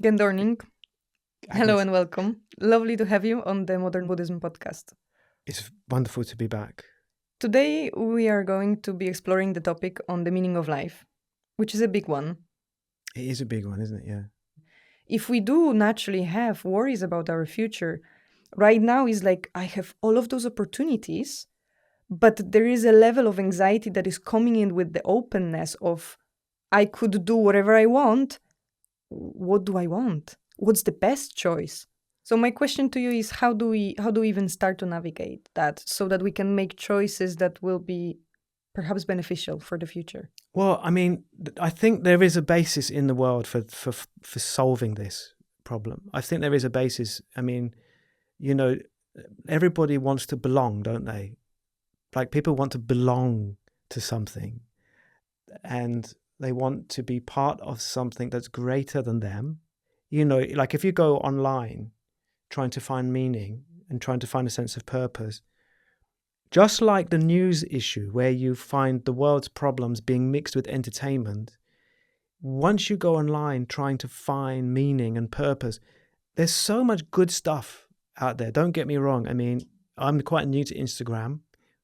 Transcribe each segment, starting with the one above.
Gen Dornying. Hello Agnes, and welcome. Lovely to have you on the Modern Buddhism podcast. it's wonderful to be back. Today we are going to be exploring the topic on the meaning of life, which is a big one. It is a big one, isn't it? Yeah. If we do naturally have worries about our future, right now is like I have all of those opportunities, but there is a level of anxiety that is coming in with the openness of I could do whatever I want. What do I want? What's the best choice? So my question to you is how do we even start to navigate that so that we can make choices that will be perhaps beneficial for the future? Well, I mean, I think there is a basis in the world for solving this problem. I think there is a basis. I mean, you know, everybody wants to belong, don't they? Like people want to belong to something, and they want to be part of something that's greater than them. You know, like if you go online trying to find meaning and trying to find a sense of purpose, just like the news issue where you find the world's problems being mixed with entertainment, once you go online trying to find meaning and purpose, there's so much good stuff out there. Don't get me wrong. I mean, I'm quite new to Instagram,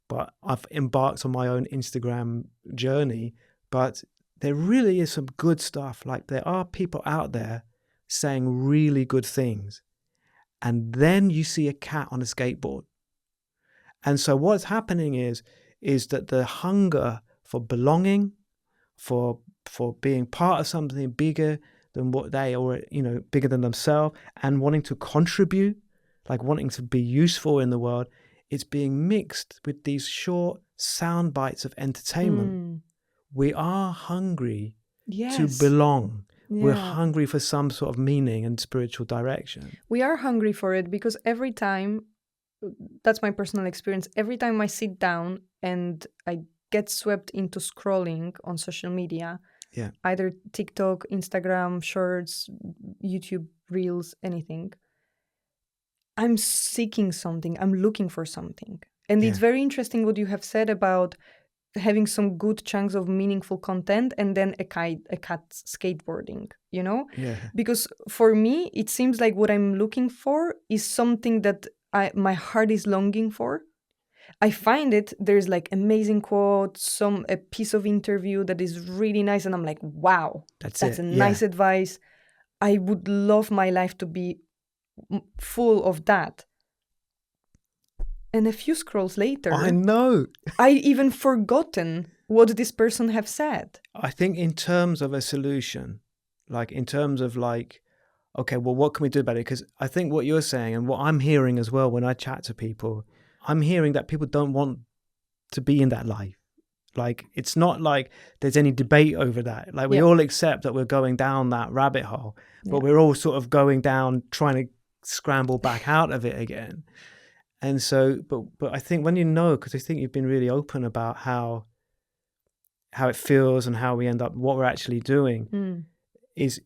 but I've embarked on my own Instagram journey. But there really is some good stuff. Like there are people out there saying really good things. And then you see a cat on a skateboard. And so what's happening is that the hunger for belonging, for being part of something bigger than what they, or bigger than themselves, and wanting to contribute, like wanting to be useful in the world, it's being mixed with these short sound bites of entertainment. We are hungry to Yes. belong. We're Yeah. hungry for some sort of meaning and spiritual direction. We are hungry for it because every time, that's my personal experience, every time I sit down and I get swept into scrolling on social media, Yeah. either TikTok, Instagram, Shorts, YouTube Reels, anything, I'm seeking something, I'm looking for something. And it's Yeah. very interesting what you have said about having some good chunks of meaningful content and then a cat skateboarding, Yeah. because for me it seems like what I'm looking for is something that my heart is longing for. I find there's like amazing quotes, a piece of interview that is really nice, and I'm like, wow, That's that's a it. Yeah. nice advice. I would love my life to be full of that. And a few scrolls later, I know. I even forgotten what this person have said. I think in terms of a solution, like in terms of like, okay, well, what can we do about it? Because I think what you're saying and what I'm hearing as well when I chat to people, I'm hearing that people don't want to be in that life. Like, it's not like there's any debate over that. Like, we Yeah. all accept that we're going down that rabbit hole, but Yeah. we're all sort of going down, trying to scramble back out of it again. And so, but I think when because I think you've been really open about how it feels and how we end up, what we're actually doing, is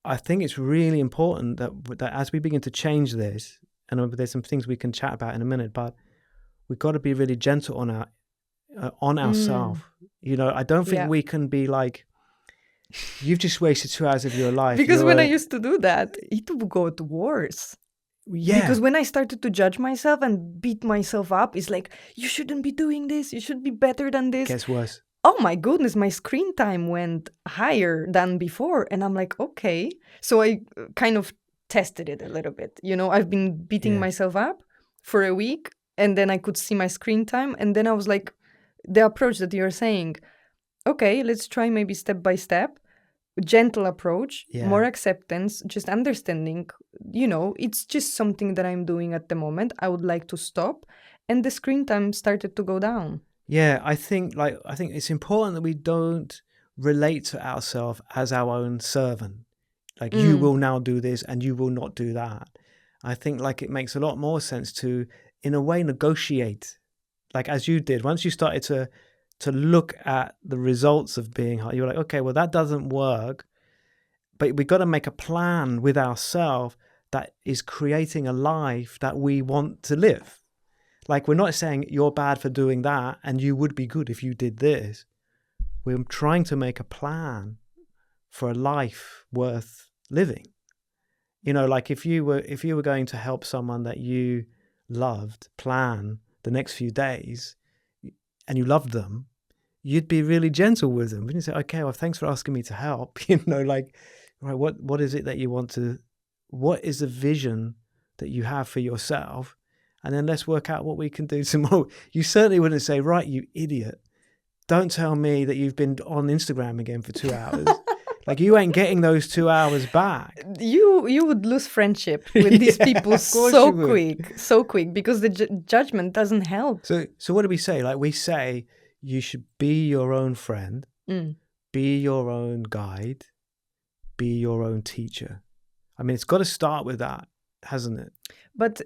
I think it's really important that as we begin to change this, and there's some things we can chat about in a minute, but we've got to be really gentle on ourselves. I don't think Yeah. we can be like, you've just wasted 2 hours of your life. Because when I used to do that, it would go worse. Yeah. Because when I started to judge myself and beat myself up, it's like, you shouldn't be doing this. You should be better than this. Gets worse. Oh my goodness, my screen time went higher than before. And I'm like, okay. So I kind of tested it a little bit. I've been beating myself up for a week, and then I could see my screen time. And then I was like, the approach that you're saying, okay, let's try maybe step by step, gentle approach, more acceptance, just understanding, it's just something that I'm doing at the moment. I would like to stop. And the screen time started to go down. Yeah, I think it's important that we don't relate to ourselves as our own servant. Like, you will now do this and you will not do that. I think like it makes a lot more sense to, in a way, negotiate. Like as you did, once you started to look at the results of being hard, you're like, okay, well, that doesn't work. But we got to make a plan with ourselves that is creating a life that we want to live. Like, we're not saying you're bad for doing that and you would be good if you did this. We're trying to make a plan for a life worth living. You know, like if you were going to help someone that you loved plan the next few days and you loved them, you'd be really gentle with them. Wouldn't you say, okay, well, thanks for asking me to help. You know, like, right, what is it that you want to, what is the vision that you have for yourself? And then let's work out what we can do tomorrow. You certainly wouldn't say, right, you idiot, don't tell me that you've been on Instagram again for 2 hours. Like, you ain't getting those 2 hours back. You would lose friendship with these people so quick because the judgment doesn't help. So what do we say? Like, we say you should be your own friend, be your own guide, be your own teacher. I mean, it's got to start with that, hasn't it? But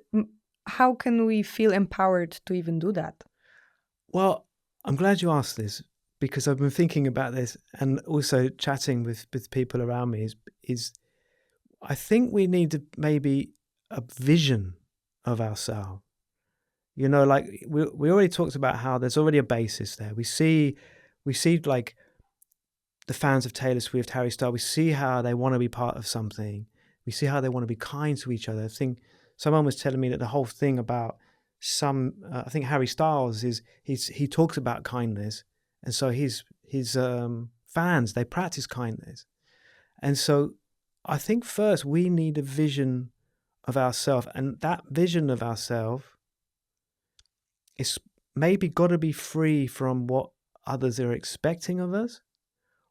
how can we feel empowered to even do that? Well, I'm glad you asked this, because I've been thinking about this and also chatting with people around me is I think we need maybe a vision of ourselves. You know, like we already talked about how there's already a basis there. We see like the fans of Taylor Swift, Harry Styles, we see how they want to be part of something. We see how they want to be kind to each other. I think someone was telling me that the whole thing about I think Harry Styles he talks about kindness, and so his fans, they practice kindness. And so I think first we need a vision of ourselves, and that vision of ourselves is maybe got to be free from what others are expecting of us,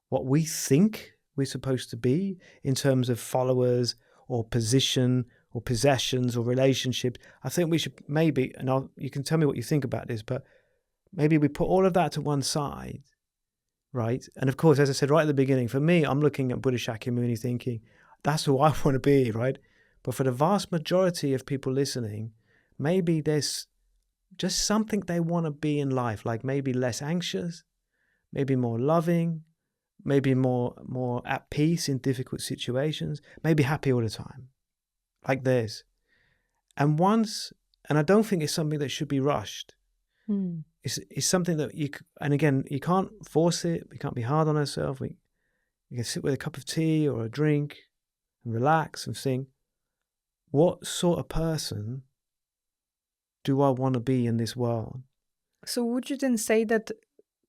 what we think we're supposed to be in terms of followers or position or possessions or relationships. I think we should maybe, and you can tell me what you think about this, but maybe we put all of that to one side, right? And of course, as I said right at the beginning, for me, I'm looking at Buddha Shakyamuni thinking, that's who I want to be, right? But for the vast majority of people listening, maybe there's just something they want to be in life, like maybe less anxious, maybe more loving, maybe more at peace in difficult situations, maybe happy all the time, like this. And I don't think it's something that should be rushed. It's something that and again, you can't force it. We can't be hard on ourselves. We can sit with a cup of tea or a drink and relax and think, what sort of person do I want to be in this world? So would you then say that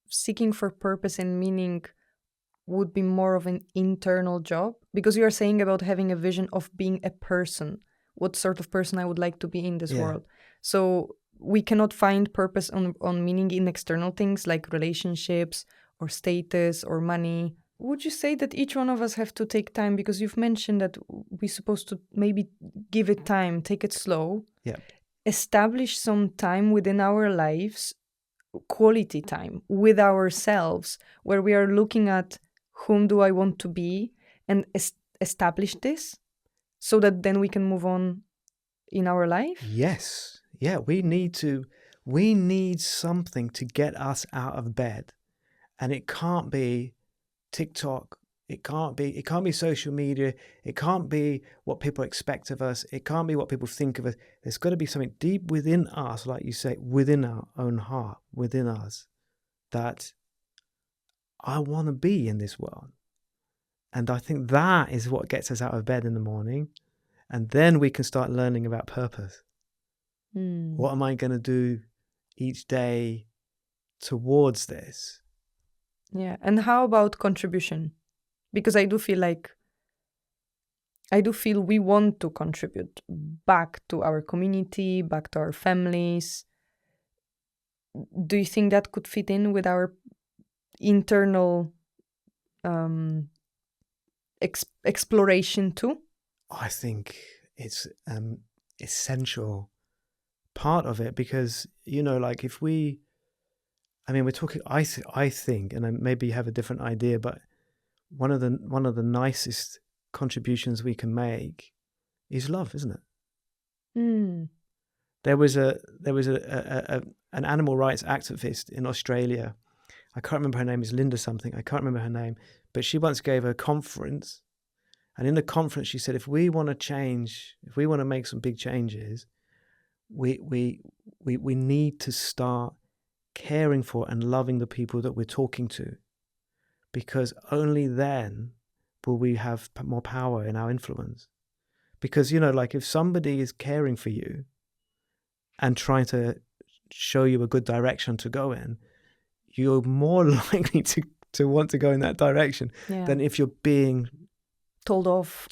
seeking for purpose and meaning would be more of an internal job? Because you are saying about having a vision of being a person, what sort of person I would like to be in this world. So we cannot find purpose on meaning in external things like relationships or status or money. Would you say that each one of us have to take time? Because you've mentioned that we're supposed to maybe give it time, take it slow. Yeah. Establish some time within our lives, quality time with ourselves, where we are looking at whom do I want to be and establish this so that then we can move on in our life? Yes. Yeah, we need something to get us out of bed. And it can't be TikTok. It can't be social media. It can't be what people expect of us. It can't be what people think of us. There's got to be something deep within us, like you say, within our own heart, within us, that I want to be in this world. And I think that is what gets us out of bed in the morning. And then we can start learning about purpose. What am I going to do each day towards this? Yeah. And how about contribution? Because I do feel we want to contribute back to our community, back to our families. Do you think that could fit in with our internal exploration too? I think it's essential part of it, because, you know, like if we're talking, I think, and I maybe have a different idea, but one of the nicest contributions we can make is love, isn't it? There was an animal rights activist in Australia. I can't remember her name. Is Linda something. I can't remember her name. But she once gave a conference, and in the conference she said, if we want to change, if we want to make some big changes, we need to start caring for and loving the people that we're talking to, because only then will we have more power in our influence. Because, you know, like if somebody is caring for you and trying to show you a good direction to go in, you're more likely to want to go in that direction than if you're being told off.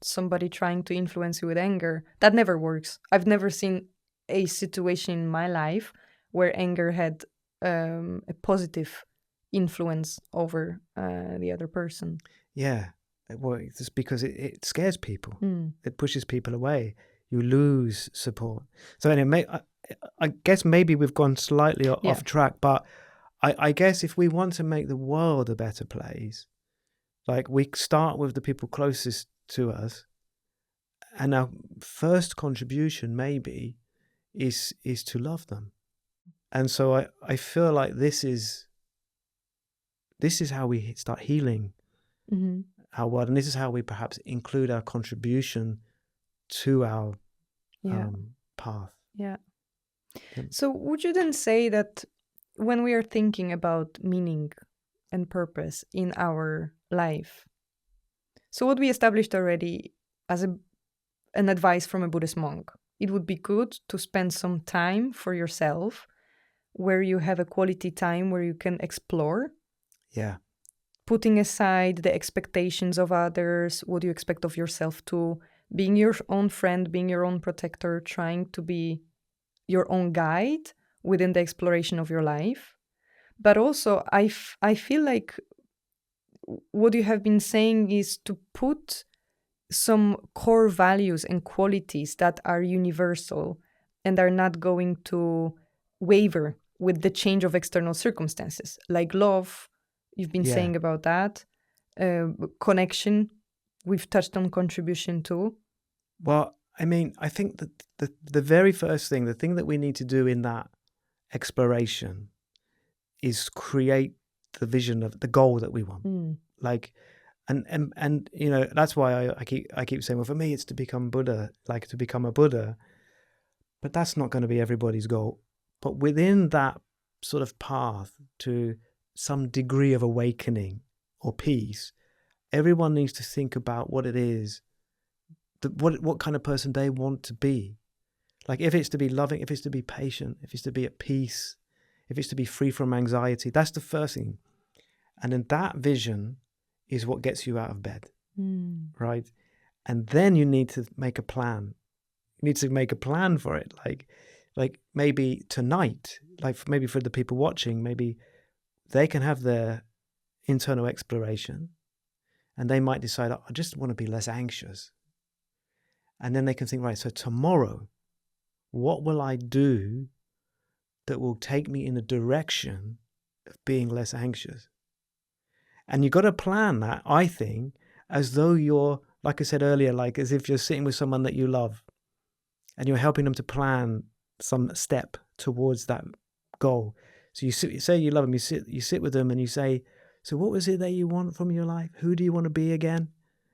Somebody trying to influence you with anger. That never works. I've never seen a situation in my life where anger had a positive influence over the other person. Yeah. Well, it's because it scares people. It pushes people away. You lose support. So anyway, I guess maybe we've gone slightly off track, but I guess if we want to make the world a better place, like we start with the people closest to us, and our first contribution maybe is to love them. And so I feel like this is how we start healing our world, and this is how we perhaps include our contribution to our path. Yeah. So would you then say that when we are thinking about meaning and purpose in our life, so what we established already as an advice from a Buddhist monk, it would be good to spend some time for yourself where you have a quality time where you can explore. Yeah. Putting aside the expectations of others, what you expect of yourself too, being your own friend, being your own protector, trying to be your own guide within the exploration of your life. But also, I feel like what you have been saying is to put some core values and qualities that are universal and are not going to waver with the change of external circumstances, like love. You've been saying about that. Connection. We've touched on contribution too. Well, I mean, I think that the very first thing, the thing that we need to do in that exploration is create the vision of the goal that we want. Like, and you know, that's why I keep saying, well, for me, it's to become Buddha, like to become a Buddha. But that's not going to be everybody's goal. But within that sort of path to some degree of awakening or peace, everyone needs to think about what it is, what kind of person they want to be. Like if it's to be loving, if it's to be patient, if it's to be at peace, if it's to be free from anxiety, that's the first thing. And then that vision is what gets you out of bed, right? And then you need to make a plan. You need to make a plan for it. Like maybe tonight, like maybe for the people watching, maybe they can have their internal exploration and they might decide, I just want to be less anxious. And then they can think, right, so tomorrow, what will I do that will take me in a direction of being less anxious? And you've got to plan that, I think, as though you're, like I said earlier, like as if you're sitting with someone that you love and you're helping them to plan some step towards that goal. So you say you love them, you sit with them and you say, so what was it that you want from your life? Who do you want to be again?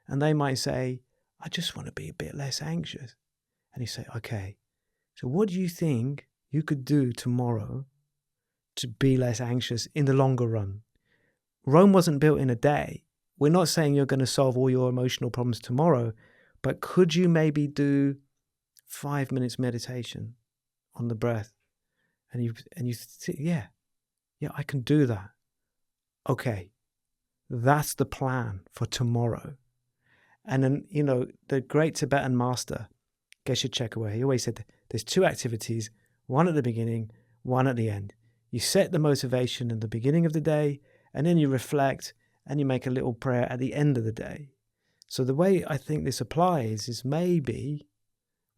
And they might say, I just want to be a bit less anxious. And you say, okay, so what do you think you could do tomorrow to be less anxious in the longer run? Rome wasn't built in a day. We're not saying you're going to solve all your emotional problems tomorrow, but could you maybe do 5 minutes meditation on the breath? And you think, yeah, I can do that. Okay, that's the plan for tomorrow. And then, you know, the great Tibetan master, Geshe Chekaway, he always said there's 2 activities, one at the beginning, one at the end. You set the motivation in the beginning of the day, and then you reflect and you make a little prayer at the end of the day. So the way I think this applies is maybe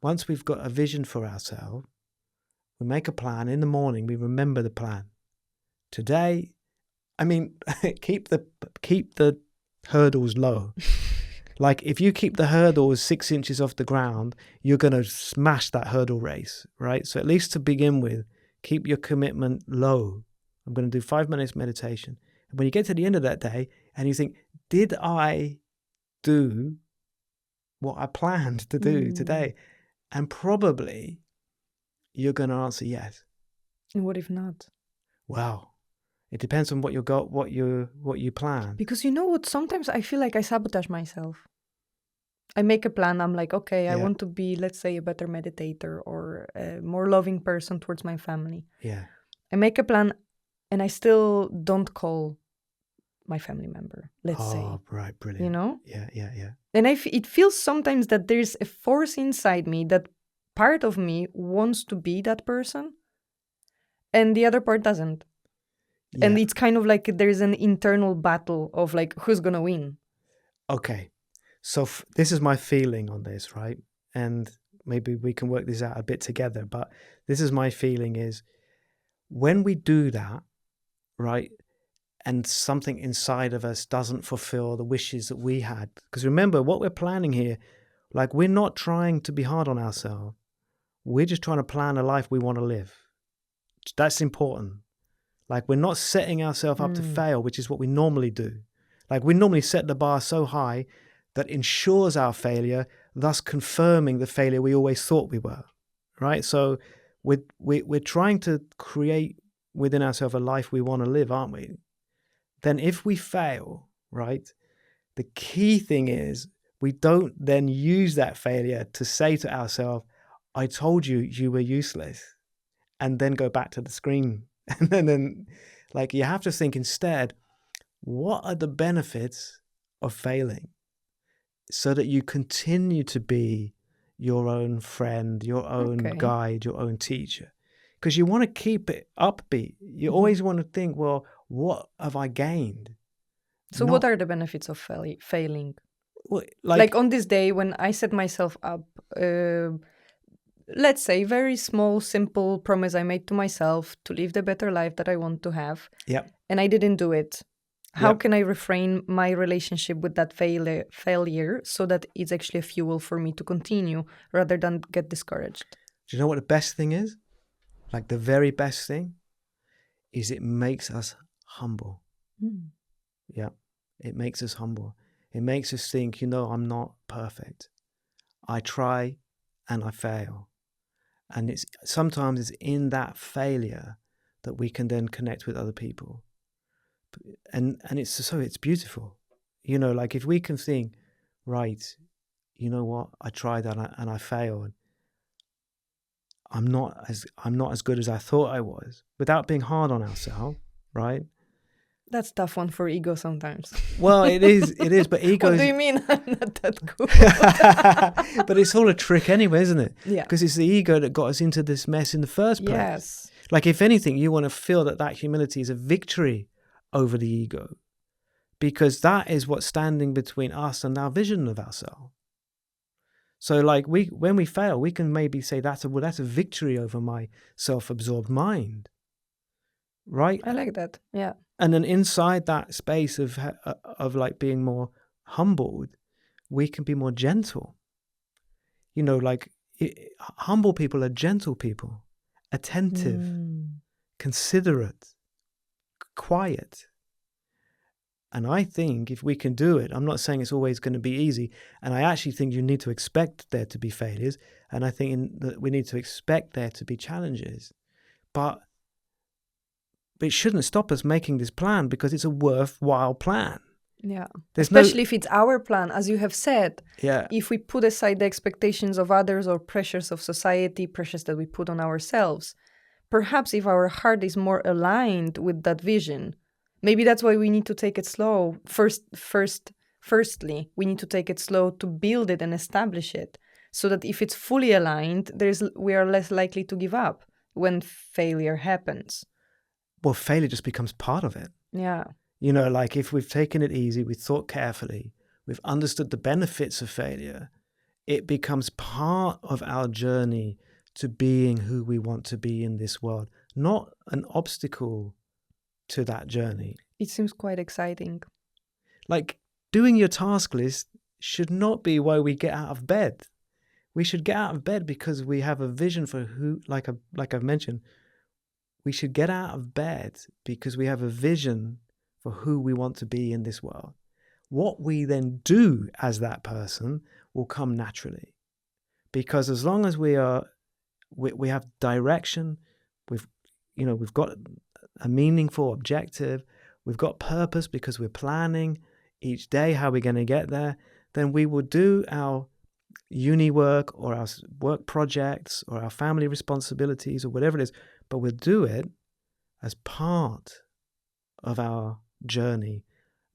once we've got a vision for ourselves, we make a plan in the morning, we remember the plan. Today, I mean, keep the hurdles low. Like if you keep the hurdles 6 inches off the ground, you're going to smash that hurdle race, right? So at least to begin with, keep your commitment low. I'm going to do 5 minutes meditation. And when you get to the end of that day and you think, did I do what I planned to do today? And probably you're going to answer yes. And what if not? Well, it depends on what you plan. Because you know what? Sometimes I feel like I sabotage myself. I make a plan. I'm like, okay, I Yeah. want to be, let's say, a better meditator or a more loving person towards my family. Yeah. I make a plan and I still don't call my family member, let's say, Oh, right. you Brilliant. know? Yeah. Yeah. Yeah. And it feels sometimes that there's a force inside me that part of me wants to be that person and the other part doesn't. And Yeah. it's kind of like there's an internal battle of like, who's going to win? Okay. So this is my feeling on this, right? And maybe we can work this out a bit together. But this is my feeling is when we do that, right? And something inside of us doesn't fulfill the wishes that we had. Because remember, what we're planning here, like we're not trying to be hard on ourselves. We're just trying to plan a life we want to live. That's important. Like we're not setting ourselves up to fail, which is what we normally do. Like we normally set the bar so high that ensures our failure, thus confirming the failure we always thought we were, right? So we're trying to create within ourselves a life we want to live, aren't we? Then if we fail, right, the key thing is we don't then use that failure to say to ourselves, I told you you were useless, and then go back to the screen. And then like you have to think instead, what are the benefits of failing so that you continue to be your own friend, your own guide, your own teacher? Because you want to keep it upbeat. You always want to think, well, what have I gained? So what are the benefits of failing? Well, like on this day when I set myself up, let's say very small, simple promise I made to myself to live the better life that I want to have. Yep. And I didn't do it. How can I reframe my relationship with that failure so that it's actually a fuel for me to continue rather than get discouraged? Do you know what the best thing is? Like the very best thing is it makes us humble. Yeah. It makes us humble. It makes us think, I'm not perfect. I try and I fail. And sometimes it's in that failure that we can then connect with other people. And it's beautiful. Like if we can think, right, you know what, I tried and I failed. I'm not as good as I thought I was, without being hard on ourselves, right? That's a tough one for ego sometimes. Well, it is, but ego. What do you mean I'm not that good? But it's all a trick anyway, isn't it? Yeah. Because it's the ego that got us into this mess in the first place. Yes. Like if anything, you want to feel that humility is a victory over the ego, because that is what's standing between us and our vision of ourselves. So like when we fail, we can maybe say that's a victory over my self-absorbed mind. Right? I like that. Yeah. And then inside that space of like being more humbled, we can be more gentle. Humble people are gentle people, attentive, considerate, quiet. And I think if we can do it, I'm not saying it's always going to be easy. And I actually think you need to expect there to be failures. And I think that we need to expect there to be challenges. But it shouldn't stop us making this plan, because it's a worthwhile plan. Yeah. Especially if it's our plan, as you have said. Yeah. If we put aside the expectations of others or pressures of society, pressures that we put on ourselves, perhaps if our heart is more aligned with that vision, maybe that's why we need to take it slow. Firstly, we need to take it slow to build it and establish it, so that if it's fully aligned, we are less likely to give up when failure happens. Well, failure just becomes part of it. Yeah. Like if we've taken it easy, we've thought carefully, we've understood the benefits of failure, it becomes part of our journey to being who we want to be in this world, not an obstacle to that journey. It seems quite exciting. Like doing your task list should not be why we get out of bed. We should get out of bed because we have a vision for who, like I've mentioned, we should get out of bed because we have a vision for who we want to be in this world. What we then do as that person will come naturally. Because as long as we have direction, we've got a meaningful objective, we've got purpose because we're planning each day how we're going to get there, then we will do our uni work or our work projects or our family responsibilities or whatever it is, but we'll do it as part of our journey,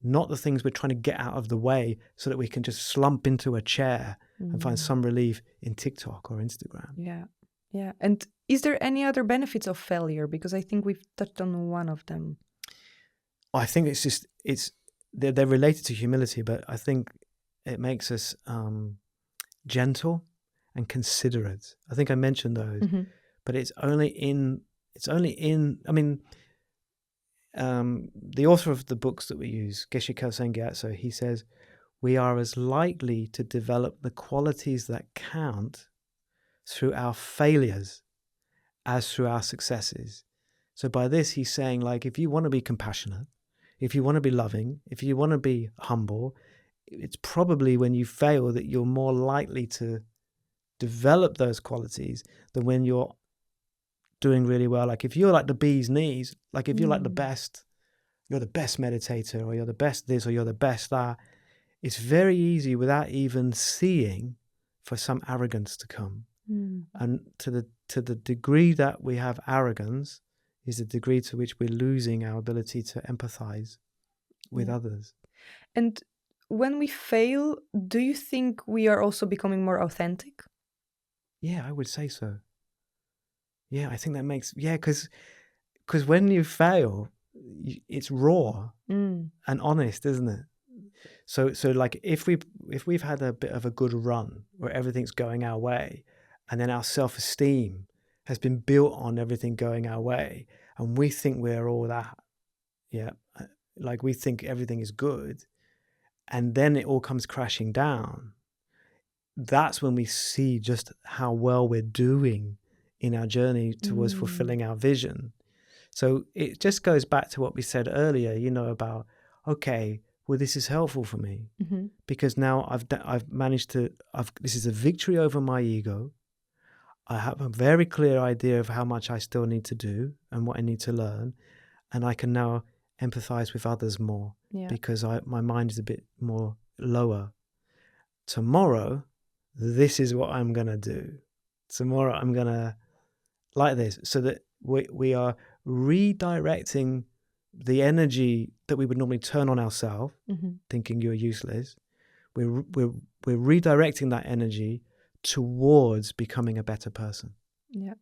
not the things we're trying to get out of the way so that we can just slump into a chair and find some relief in TikTok or Instagram. Yeah. Yeah. And is there any other benefits of failure? Because I think we've touched on one of them. I think they're related to humility, but I think it makes us gentle and considerate. I think I mentioned those, but it's only in, I mean, the author of the books that we use, Geshe Kelsang Gyatso, he says, we are as likely to develop the qualities that count through our failures as through our successes. So by this, he's saying, like, if you want to be compassionate, if you want to be loving, if you want to be humble, it's probably when you fail that you're more likely to develop those qualities than when you're doing really well. Like if you're like the bee's knees, like if you're like the best, you're the best meditator, or you're the best this, or you're the best that, it's very easy without even seeing for some arrogance to come. And to the degree that we have arrogance is the degree to which we're losing our ability to empathize with others. And when we fail, do you think we are also becoming more authentic? Yeah, I would say so. Yeah, I think that makes, because when you fail, it's raw and honest, isn't it? So like if we've had a bit of a good run where everything's going our way, and then our self-esteem has been built on everything going our way, and we think we're all that, like we think everything is good, and then it all comes crashing down, that's when we see just how well we're doing in our journey towards fulfilling our vision. So it just goes back to what we said earlier, about, okay, well, this is helpful for me because now I've managed to, this is a victory over my ego. I have a very clear idea of how much I still need to do and what I need to learn. And I can now empathize with others more because my mind is a bit more lower. Tomorrow, this is what I'm going to do. Tomorrow, I'm going to like this, so that we are redirecting the energy that we would normally turn on ourselves, thinking you're useless. We're redirecting that energy towards becoming a better person. Yeah.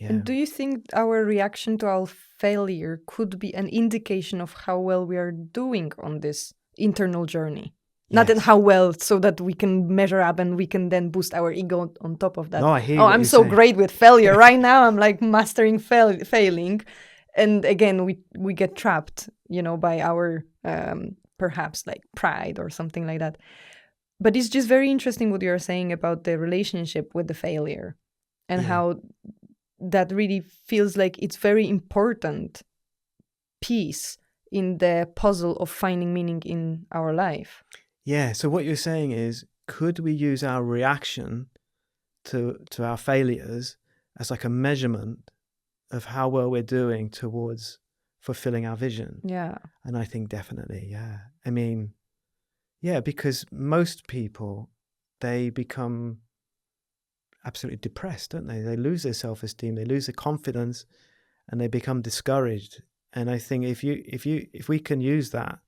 And do you think our reaction to our failure could be an indication of how well we are doing on this internal journey? Not in how well, so that we can measure up and we can then boost our ego on top of that. No, I hear I'm so saying. Great with failure. Right now, I'm like mastering failing. And again, we get trapped, by our perhaps like pride or something like that. But it's just very interesting what you're saying about the relationship with the failure and how that really feels like it's very important piece in the puzzle of finding meaning in our life. Yeah. So what you're saying is, could we use our reaction to our failures as like a measurement of how well we're doing towards fulfilling our vision? Yeah. And I think definitely, yeah. I mean, yeah, because most people, they become absolutely depressed, don't they? They lose their self-esteem, they lose their confidence, and they become discouraged. And I think if we can use that,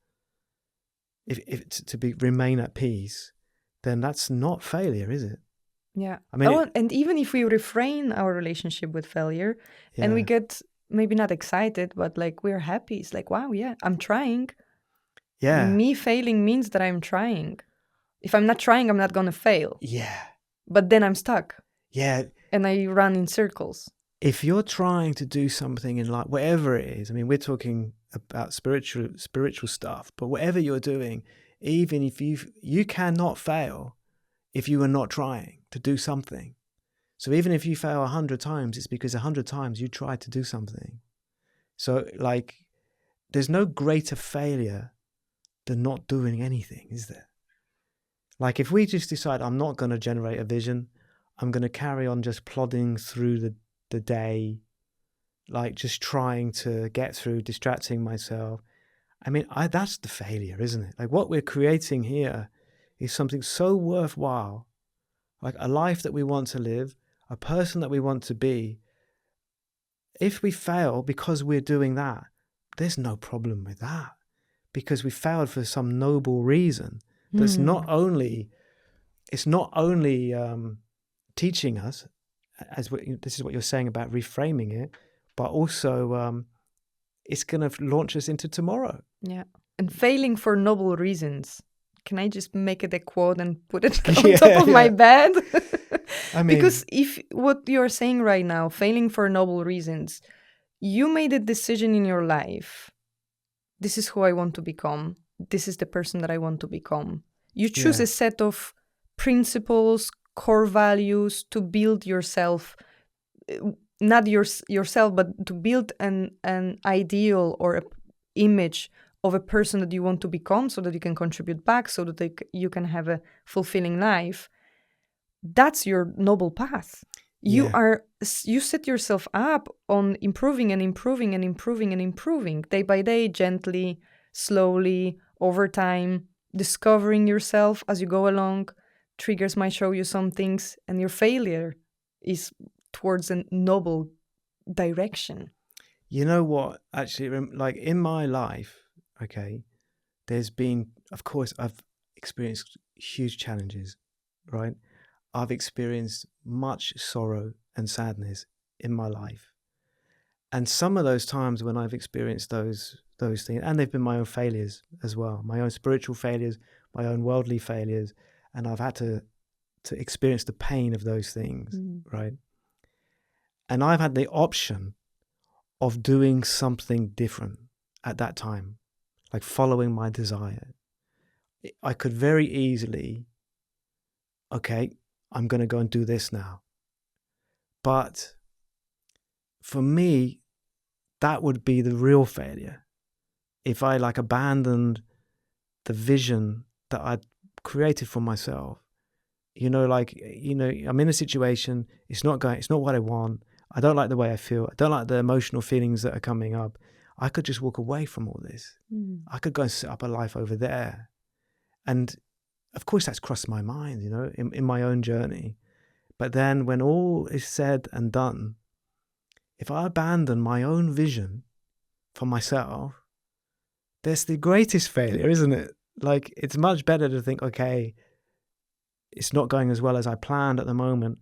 remain at peace, then that's not failure, is it? Yeah. I mean, and even if we refrain our relationship with failure and we get maybe not excited, but like we're happy, it's like, wow, yeah, I'm trying. Yeah. Me failing means that I'm trying. If I'm not trying, I'm not going to fail. Yeah. But then I'm stuck. Yeah. And I run in circles. If you're trying to do something in life, whatever it is, I mean, we're talking about spiritual stuff, but whatever you're doing, even if you cannot fail if you are not trying to do something. So even if you fail 100 times, it's because 100 times you tried to do something. So like, there's no greater failure than not doing anything, is there? Like if we just decide, I'm not going to generate a vision, I'm going to carry on just plodding through the day, like just trying to get through, distracting myself. I mean, that's the failure, isn't it? Like what we're creating here is something so worthwhile, like a life that we want to live, a person that we want to be. If we fail because we're doing that, there's no problem with that, because we failed for some noble reason. That's not only, it's not only teaching us, this is what you're saying about reframing it, but also it's going to launch us into tomorrow. Yeah. And failing for noble reasons. Can I just make it a quote and put it on top of my bed? I mean, because if what you're saying right now, failing for noble reasons, you made a decision in your life. This is who I want to become. This is the person that I want to become. You choose a set of principles, core values to build yourself, not yourself, but to build an ideal or an image of a person that you want to become, so that you can contribute back, so that you can have a fulfilling life. That's your noble path. You set yourself up on improving and improving and improving and improving day by day, gently, slowly, over time, discovering yourself as you go along. Triggers might show you some things, and your failure is towards a noble direction. You know what? Actually, like in my life, okay, there's been, of course, I've experienced huge challenges, right? I've experienced much sorrow and sadness in my life. And some of those times when I've experienced those things, and they've been my own failures as well, my own spiritual failures, my own worldly failures, and I've had to experience the pain of those things, right? And I've had the option of doing something different at that time, like following my desire. I could very easily, okay, I'm going to go and do this now. But for me, that would be the real failure. If I like abandoned the vision that I'd created for myself, I'm in a situation, it's not what I want. I don't like the way I feel. I don't like the emotional feelings that are coming up. I could just walk away from all this. I could go and set up a life over there. And of course, that's crossed my mind, in my own journey. But then when all is said and done, if I abandon my own vision for myself, that's the greatest failure, isn't it? Like, it's much better to think, okay, it's not going as well as I planned at the moment.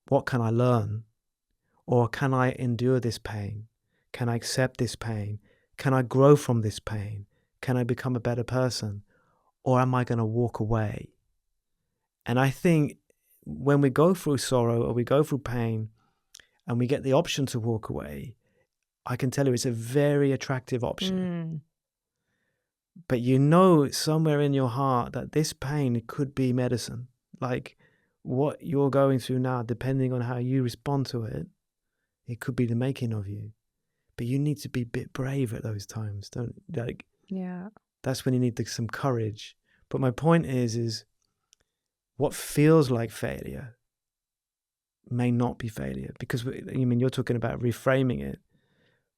What can I learn? Or can I endure this pain? Can I accept this pain? Can I grow from this pain? Can I become a better person? Or am I going to walk away? And I think when we go through sorrow or we go through pain and we get the option to walk away, I can tell you it's a very attractive option. But somewhere in your heart that this pain could be medicine. Like what you're going through now, depending on how you respond to it, it could be the making of you. But you need to be a bit brave at those times, that's when you need some courage. But my point is what feels like failure may not be failure, because you're talking about reframing it.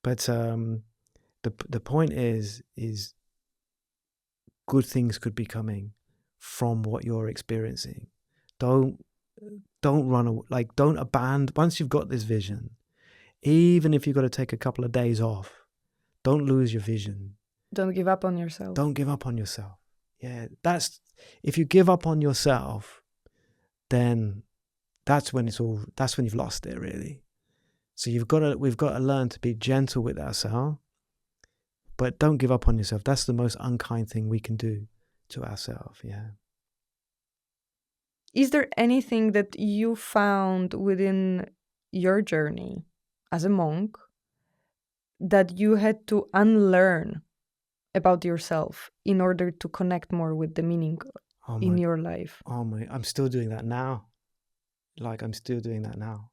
But the point is good things could be coming from what you're experiencing. Don't run away. Like, don't abandon. Once you've got this vision, even if you've got to take a couple of days off, don't lose your vision. Don't give up on yourself. Don't give up on yourself. Yeah, if you give up on yourself, then that's when you've lost it, really. So we've got to learn to be gentle with ourselves, but don't give up on yourself. That's the most unkind thing we can do to ourselves. Yeah. Is there anything that you found within your journey as a monk that you had to unlearn about yourself in order to connect more with the meaning in your life? I'm still doing that now. I'm still doing that now.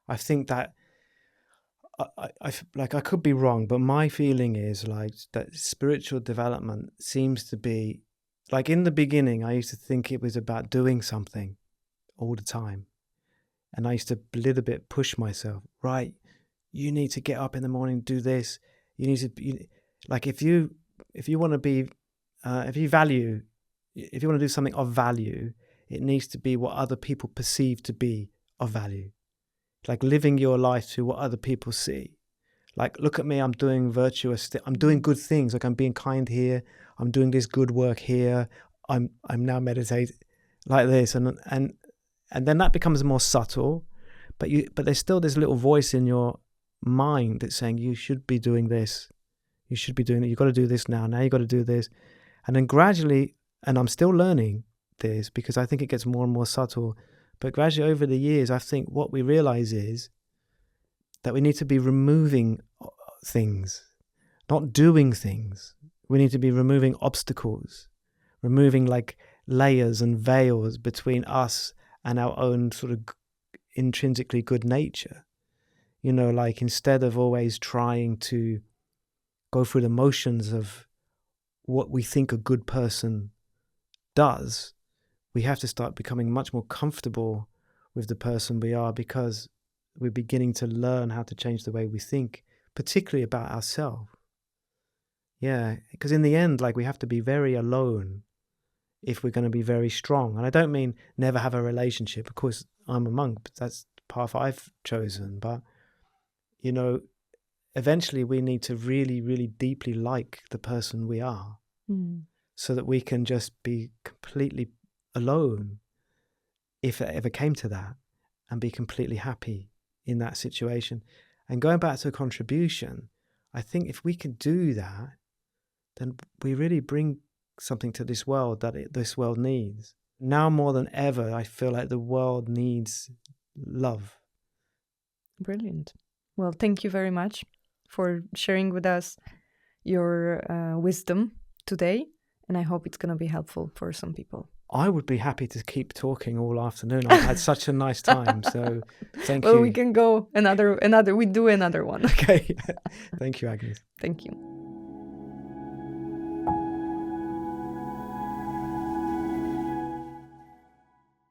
I think that I could be wrong, but my feeling is that spiritual development seems to be, in the beginning, I used to think it was about doing something all the time. And I used to a little bit push myself, right? You need to get up in the morning, do this. You need to, if you want to be, if you value if you want to do something of value, it needs to be what other people perceive to be of value. Like living your life to what other people see. Like, look at me, I'm doing virtuous, I'm doing good things. Like, I'm being kind here. I'm doing this good work here. I'm now meditating like this. And then that becomes more subtle. But there's still this little voice in your mind that's saying, you should be doing this. You should be doing it. You've got to do this now. Now you've got to do this. And then gradually, and I'm still learning this because I think it gets more and more subtle, but gradually over the years, I think what we realize is that we need to be removing things, not doing things. We need to be removing obstacles, removing like layers and veils between us and our own sort of intrinsically good nature. You know, like instead of always trying to go through the motions of what we think a good person does, we have to start becoming much more comfortable with the person we are, because we're beginning to learn how to change the way we think, particularly about ourselves. Yeah, because in the end, like, we have to be very alone if we're going to be very strong. And I don't mean never have a relationship. Of course, I'm a monk, but that's the path I've chosen. But, you know, eventually we need to really, really deeply like the person we are, so that we can just be completely alone, if it ever came to that, and be completely happy in that situation. And going back to contribution, I think if we can do that, then we really bring something to this world that this world needs. Now more than ever, I feel like the world needs love. Brilliant. Well, thank you very much for sharing with us your wisdom today. And I hope it's going to be helpful for some people. I would be happy to keep talking all afternoon. I've had such a nice time. So thank you. Well, we can go we do another one. Okay. Thank you, Agnes. Thank you.